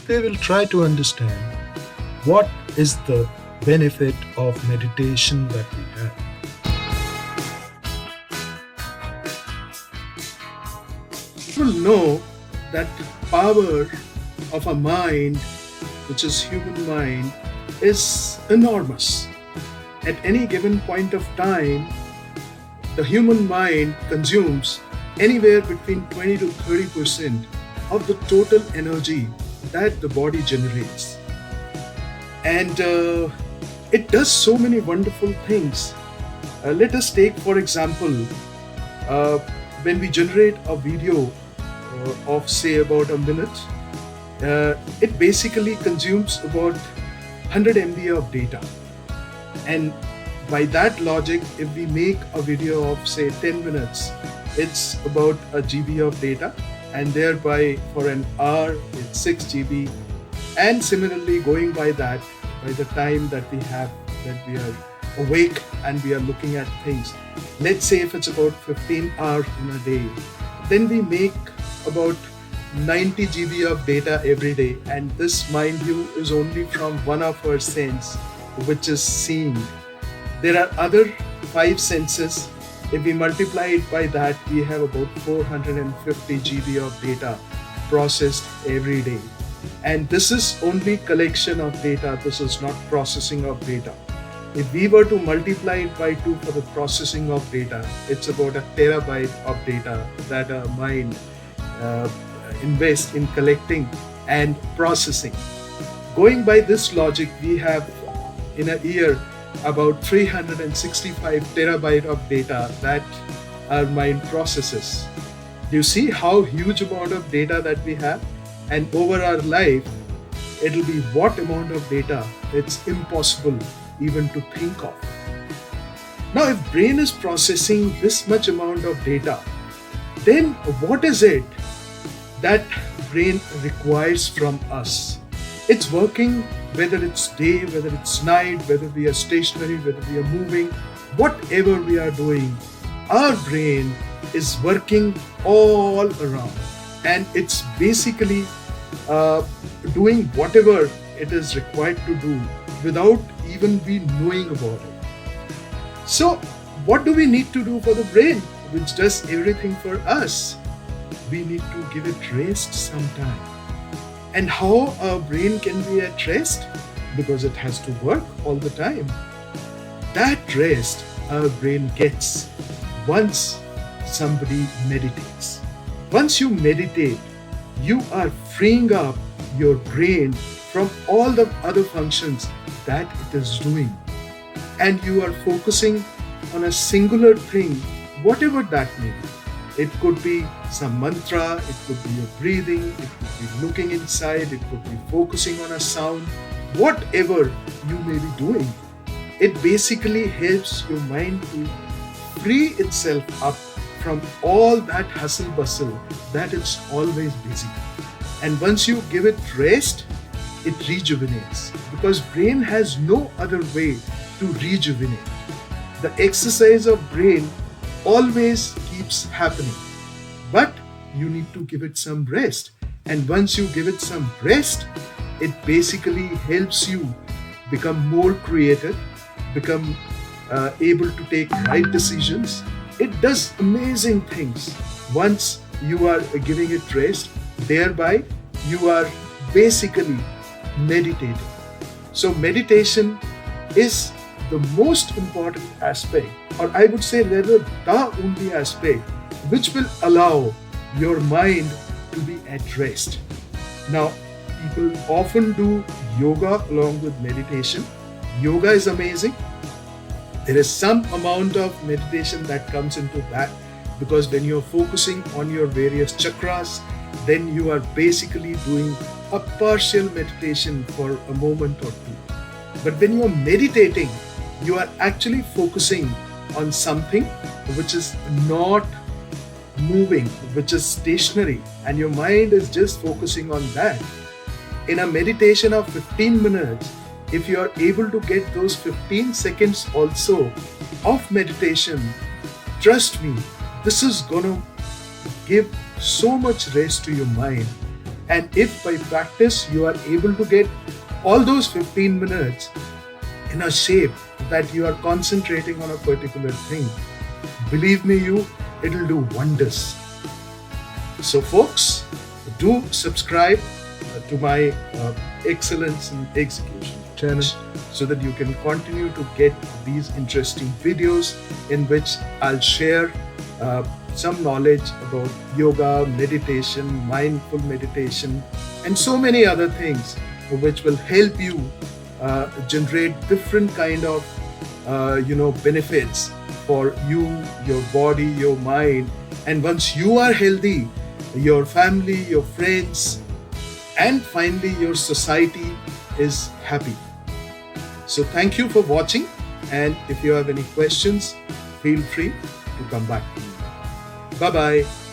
we will try to understand what is the benefit of meditation that we have. People know that the power of a mind, which is human mind, is enormous. At any given point of time, the human mind consumes anywhere between 20 to 30% of the total energy that the body generates. And it does so many wonderful things. Let us take, for example, when we generate a video of, say, about a minute, it basically consumes about 100 MB of data. And by that logic, if we make a video of, say, 10 minutes, it's about a GB of data, and thereby for an hour, it's 6 GB. And similarly, going by that, by the time that we are awake and we are looking at things, let's say if it's about 15 hours in a day, then we make about 90 GB of data every day. And this, mind you, is only from one of our sense, which is seeing. There are other 5 senses. If we multiply it by that, we have about 450 GB of data processed every day. And this is only collection of data. This is not processing of data. If we were to multiply it by 2 for the processing of data, it's about a terabyte of data that our mind invests in collecting and processing. Going by this logic, we have in a year about 365 terabyte of data that our mind processes. Do you see how huge amount of data that we have? And over our life, it'll be what amount of data it's impossible even to think of. Now, if brain is processing this much amount of data, then what is it that brain requires from us? It's working, whether it's day, whether it's night, whether we are stationary, whether we are moving, whatever we are doing, our brain is working all around, and it's basically doing whatever it is required to do without even we knowing about it. So what do we need to do for the brain, which does everything for us? We need to give it rest sometime. And how our brain can be at rest? Because it has to work all the time. That rest our brain gets once somebody meditates. Once you meditate, you are freeing up your brain from all the other functions that it is doing. And you are focusing on a singular thing, whatever that may be. It could be some mantra, it could be your breathing, it could be looking inside, it could be focusing on a sound, whatever you may be doing. It basically helps your mind to free itself up from all that hustle bustle that it's always busy. And once you give it rest, it rejuvenates, because brain has no other way to rejuvenate. The exercise of brain always keeps happening, but you need to give it some rest. And once you give it some rest, it basically helps you become more creative, become able to take right decisions. It does amazing things once you are giving it rest. Thereby you are basically meditating. So meditation is the most important aspect, or I would say rather the only aspect which will allow your mind to be at rest. Now, people often do yoga along with meditation. Yoga is amazing. There is some amount of meditation that comes into that, because when you're focusing on your various chakras, then you are basically doing a partial meditation for a moment or two. But when you're meditating, you are actually focusing on something which is not moving, which is stationary, and your mind is just focusing on that. In a meditation of 15 minutes, if you are able to get those 15 seconds also of meditation, trust me, this is gonna give so much rest to your mind And if by practice you are able to get all those 15 minutes in a shape that you are concentrating on a particular thing, believe me, it'll do wonders. So, folks, do subscribe to my Excellence in Execution channel so that you can continue to get these interesting videos in which I'll share some knowledge about yoga, meditation, mindful meditation, and so many other things which will help you generate different kind of benefits for you, your body, your mind. And once you are healthy, your family, your friends, and finally your society is happy. So thank you for watching, and if you have any questions, feel free to come back to me. Bye bye.